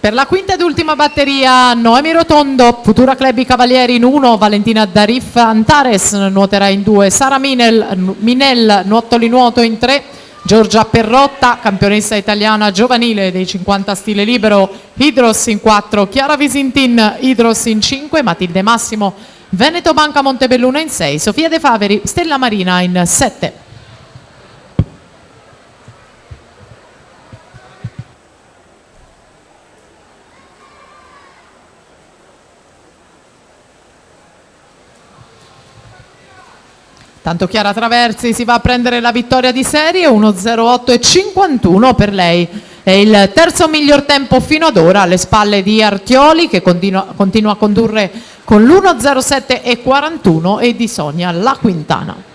Per la quinta ed ultima batteria, Noemi Rotondo, Futura Club I Cavalieri in 1, Valentina Darif Antares nuoterà in 2, Sara Minel nuotoli nuoto in 3, Giorgia Perrotta, campionessa italiana giovanile dei 50 stile libero, Hydros in 4, Chiara Visintin, Hydros in 5, Matilde Massimo, Veneto Banca Montebelluna in 6, Sofia De Faveri, Stella Marina in 7. Tanto Chiara Traversi si va a prendere la vittoria di serie, 1:08.51 per lei. È il terzo miglior tempo fino ad ora, alle spalle di Artioli che continua a condurre con l'1:07.41 e di Sonia La Quintana.